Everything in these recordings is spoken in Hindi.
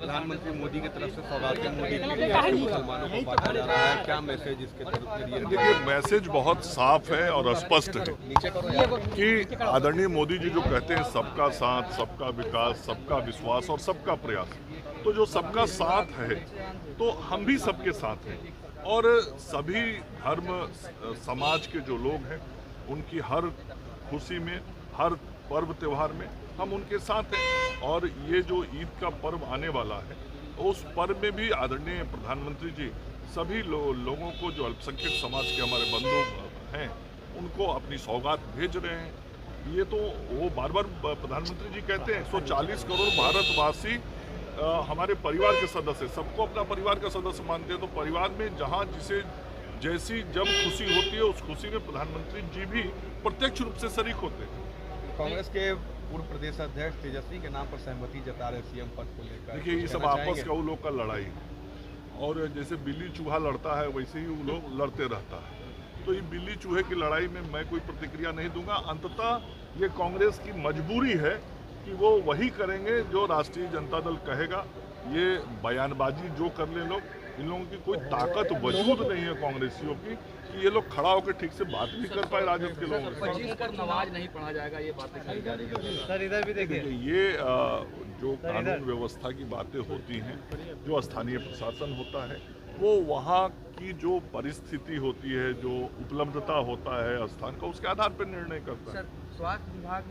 प्रधानमंत्री मोदी की तरफ से सौगात मोदी की मुसलमानों को बांटा जा रहा है, क्या मैसेज इसके जरिए? देखिए, मैसेज बहुत साफ है और स्पष्ट है कि आदरणीय मोदी जी जो कहते हैं सबका साथ, सबका विकास, सबका विश्वास और सबका प्रयास, तो जो सबका साथ है तो हम भी सबके साथ हैं और सभी धर्म समाज के जो लोग हैं उनकी हर खुशी में, हर पर्व त्योहार में हम उनके साथ हैं। और ये जो ईद का पर्व आने वाला है उस पर्व में भी आदरणीय प्रधानमंत्री जी सभी लोगों को, जो अल्पसंख्यक समाज के हमारे बंधु हैं, उनको अपनी सौगात भेज रहे हैं। ये तो वो बार बार प्रधानमंत्री जी कहते हैं 140 करोड़ भारतवासी हमारे परिवार के सदस्य, सबको अपना परिवार का सदस्य मानते हैं। तो परिवार में जहाँ जिसे जैसी जब खुशी होती है उस खुशी में प्रधानमंत्री जी भी प्रत्यक्ष रूप से शरीक होते हैं। कांग्रेस के पूर्व प्रदेश अध्यक्ष तेजस्वी के नाम पर सहमति जता रहे सीएम पद को लेकर। देखिए, ये सब आपस का वो लोग का लड़ाई है और जैसे बिल्ली चूहा लड़ता है वैसे ही वो लोग लड़ते रहता है। तो ये बिल्ली चूहे की लड़ाई में मैं कोई प्रतिक्रिया नहीं दूंगा। अंततः ये कांग्रेस की मजबूरी है कि वो वही करेंगे जो राष्ट्रीय जनता दल कहेगा। ये बयानबाजी जो कर ले लोग, इन लोगों की कोई ताकत वजूद नहीं है कांग्रेसियों की कि ये लोग खड़ा होकर ठीक से बात भी कर पाए राजद के लोगों से। पर नमाज नहीं पढ़ा जाएगा, ये बातें कही जा रही है। सर इधर भी देखिए, ये जो कानून व्यवस्था की बातें होती हैं, जो स्थानीय प्रशासन होता है, वो वहाँ की जो परिस्थिति होती है, जो उपलब्धता होता है स्थान का, उसके आधार पर निर्णय करता है। स्वास्थ्य विभाग,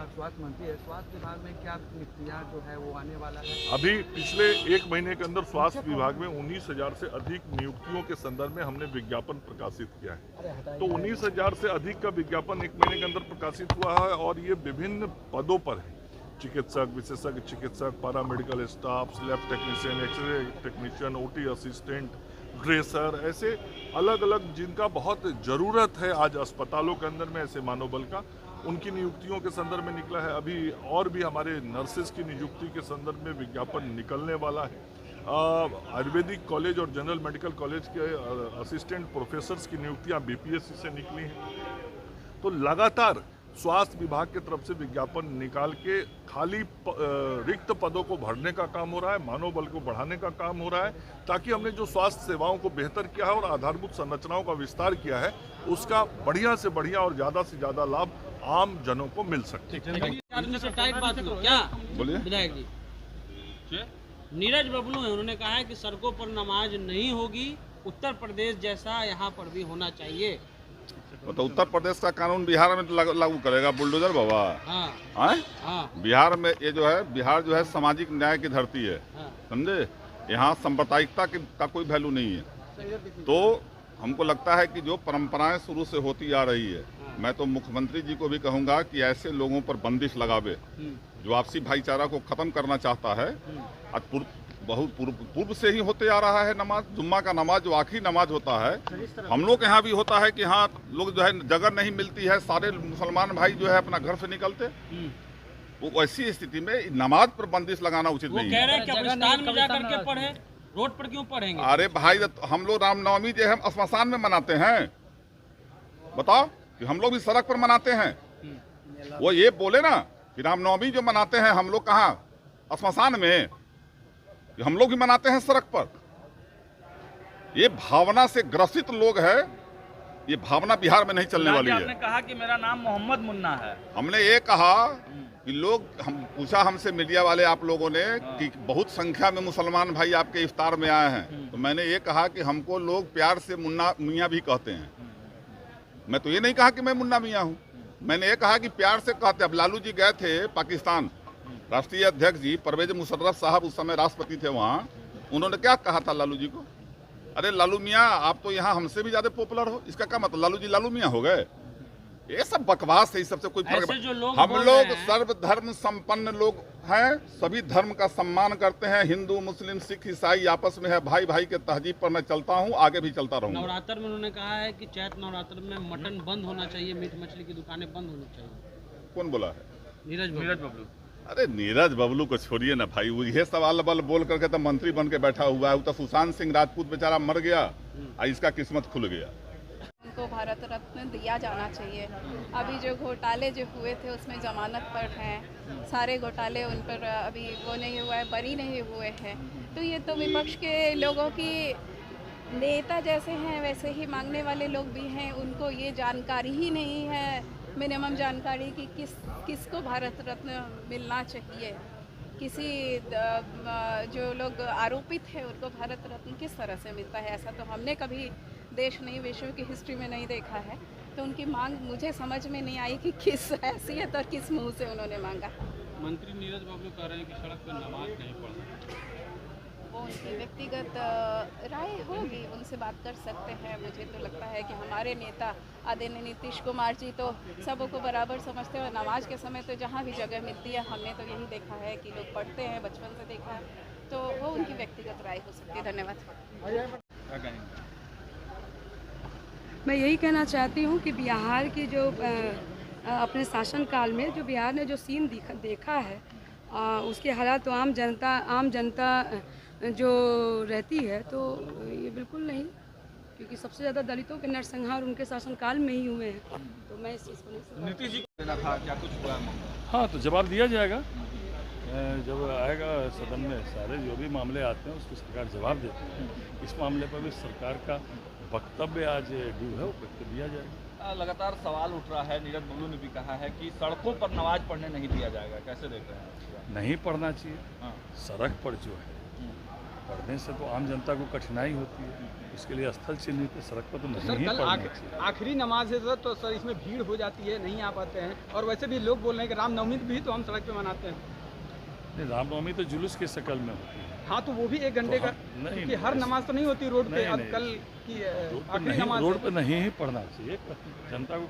स्वास्थ्य मंत्री है, स्वास्थ्य विभाग में क्या नियुक्तियां जो है वो आने वाला है? अभी पिछले 1 महीने के अंदर स्वास्थ्य विभाग में 19,000 से अधिक नियुक्तियों के संदर्भ में हमने विज्ञापन प्रकाशित किया है। तो 19,000 से अधिक का विज्ञापन 1 महीने के अंदर प्रकाशित हुआ है और ये विभिन्न पदों पर है। चिकित्सक, विशेषज्ञ चिकित्सक, paramedical staff, lab technician, x-ray technician, OT assistant, dresser, ऐसे अलग अलग जिनका बहुत ज़रूरत है आज अस्पतालों के अंदर में, ऐसे मानव बल का, उनकी नियुक्तियों के संदर्भ में निकला है। अभी और भी हमारे नर्सेज की नियुक्ति के संदर्भ में विज्ञापन निकलने वाला है। आयुर्वेदिक कॉलेज और जनरल मेडिकल कॉलेज के असिस्टेंट प्रोफेसर्स की नियुक्तियां BPSC से निकली हैं। तो लगातार स्वास्थ्य विभाग की तरफ से विज्ञापन निकाल के खाली रिक्त पदों को भरने का काम हो रहा है, मानव बल को बढ़ाने का काम हो रहा है, ताकि हमने जो स्वास्थ्य सेवाओं को बेहतर किया है और आधारभूत संरचनाओं का विस्तार किया है उसका बढ़िया से बढ़िया और ज़्यादा से ज़्यादा लाभ आम जनों को मिल सकते। क्या बोलिए विधायक जी, नीरज बबलू है, उन्होंने कहा है कि सड़कों पर नमाज नहीं होगी, उत्तर प्रदेश जैसा यहाँ पर भी होना चाहिए। तो उत्तर प्रदेश का कानून बिहार में लागू करेगा बुलडोजर बाबा? हाँ। बिहार में ये जो है, बिहार जो है सामाजिक न्याय की धरती है, समझे? यहाँ सांप्रदायिकता का कोई वैल्यू नहीं है। तो हमको लगता है कि जो परंपराएं शुरू से होती आ रही है, मैं तो मुख्यमंत्री जी को भी कहूँगा कि ऐसे लोगों पर बंदिश लगावे जो आपसी भाईचारा को खत्म करना चाहता है। बहुत पूर्व से ही होते आ रहा है नमाज, जुम्मा का नमाज जो आखिरी नमाज होता है, हम लोग के यहाँ भी होता है कि हाँ लोग जो है जगह नहीं मिलती है, सारे मुसलमान भाई जो है अपना घर से निकलते, वो ऐसी स्थिति में नमाज पर बंदिश लगाना उचित नहीं है। रोड पर क्यों पढ़ेंगे? अरे भाई, हम लोग रामनवमी जो है श्मशान में मनाते हैं, बताओ कि हम लोग भी सड़क पर मनाते हैं। वो ये बोले ना कि रामनवमी जो मनाते हैं हम लोग कहाँ, श्मशान में, हम लोग भी मनाते हैं सड़क पर। ये भावना से ग्रसित लोग हैं, ये भावना बिहार में नहीं चलने वाली है। आपने कहा कि मेरा नाम मोहम्मद मुन्ना है, हमने ये कहा कि लोग, हम पूछा हमसे मीडिया वाले आप लोगों ने कि बहुत संख्या में मुसलमान भाई आपके इफ्तार में आए हैं, तो मैंने ये कहा कि हमको लोग प्यार से मुन्ना मियाँ भी कहते हैं। मैं तो ये नहीं कहा कि मैं मुन्ना मियाँ हूँ, मैंने ये कहा कि प्यार से कहते। अब लालू जी गए थे पाकिस्तान, राष्ट्रीय अध्यक्ष जी परवेज मुशर्रफ साहब उस समय राष्ट्रपति थे वहाँ, उन्होंने क्या कहा था लालू जी को? अरे लालू मियाँ, आप तो यहाँ हमसे भी ज्यादा पॉपुलर हो। इसका क्या मतलब, लालू जी लालू मियाँ हो गए? ये सब बकवास है, इस सबसे कोई फर्क नहीं। हम लोग सर्वधर्म संपन्न लोग हैं, सभी धर्म का सम्मान करते हैं। हिंदू, मुस्लिम, सिख, ईसाई आपस में है, भाई भाई के तहजीब पर मैं चलता हूँ, आगे भी चलता रहूँगा। नवरात्र में उन्होंने कहा है कि चैत नवरात्र में मटन बंद होना चाहिए, मीट मछली की दुकानें बंद होनी चाहिए। कौन बोला है? नीरज बबलू। अरे नीरज बबलू को छोड़िए ना भाई, वो ये सवाल बल बोल करके तो मंत्री बन के बैठा हुआ है। वो तो सुशांत सिंह राजपूत बेचारा मर गया और इसका किस्मत खुल गया। को भारत रत्न दिया जाना चाहिए। अभी जो घोटाले जो हुए थे उसमें जमानत पर हैं, सारे घोटाले उन पर अभी वो नहीं हुआ है, बरी नहीं हुए हैं। तो ये तो विपक्ष के लोगों की नेता जैसे हैं वैसे ही मांगने वाले लोग भी हैं, उनको ये जानकारी ही नहीं है, मिनिमम जानकारी कि किसको भारत रत्न मिलना चाहिए। किसी जो लोग आरोपित हैं उनको भारत रत्न किस तरह से मिलता है, ऐसा तो हमने कभी देश नहीं विश्व की हिस्ट्री में नहीं देखा है। तो उनकी मांग मुझे समझ में नहीं आई कि किस हैसियत और किस मुंह से उन्होंने मांगा। मंत्री नीरज बबलू कह रहे हैं कि सड़क पर नमाज नहीं पढ़ना। वो उनकी व्यक्तिगत राय होगी, उनसे बात कर सकते हैं। मुझे तो लगता है कि हमारे नेता आदरणीय नीतीश कुमार जी तो सबको बराबर समझते हैं। नमाज के समय तो जहाँ भी जगह मिलती है हमने तो यही देखा है कि लोग पढ़ते हैं, बचपन से देखा है। तो वो उनकी व्यक्तिगत राय हो सकती है। धन्यवाद। मैं यही कहना चाहती हूँ कि बिहार की जो अपने शासनकाल में जो बिहार ने जो सीन देखा है, उसके हालात तो आम जनता जो रहती है तो ये बिल्कुल नहीं, क्योंकि सबसे ज़्यादा दलितों के नरसंहार उनके शासनकाल में ही हुए हैं। तो मैं इस चीज़ को नहीं नीतीश जी को देना था, क्या कुछ हुआ है? हाँ, तो जवाब दिया जाएगा जब आएगा सदन में। सारे जो भी मामले आते हैं उसको सरकार जवाब देती है। इस मामले पर भी सरकार का वक्तव्य आज ड्यू है, वो वक्तव्य दिया जाएगा। लगातार सवाल उठ रहा है, नीरज बबलू ने भी कहा है कि सड़कों पर नमाज पढ़ने नहीं दिया जाएगा। कैसे देख रहे हैं? नहीं पढ़ना चाहिए। हाँ। सड़क पर जो है पढ़ने से तो आम जनता को कठिनाई होती है, उसके लिए स्थल चिन्हित सड़क पर तो नहीं पढ़ना चाहिए। आखिरी नमाज है तो सर इसमें भीड़ हो जाती है, नहीं आ पाते हैं। और वैसे भी लोग बोल रहे हैं कि रामनवमी भी तो हम सड़क पे मनाते हैं। नहीं, रामनवमी तो जुलूस के शक्ल में होती है। हाँ, तो वो भी 1 घंटे का, क्योंकि हर नमाज तो नहीं होती रोड पे। अब कल की आखिरी नमाज रोड पे नहीं ही पढ़ना चाहिए, जनता को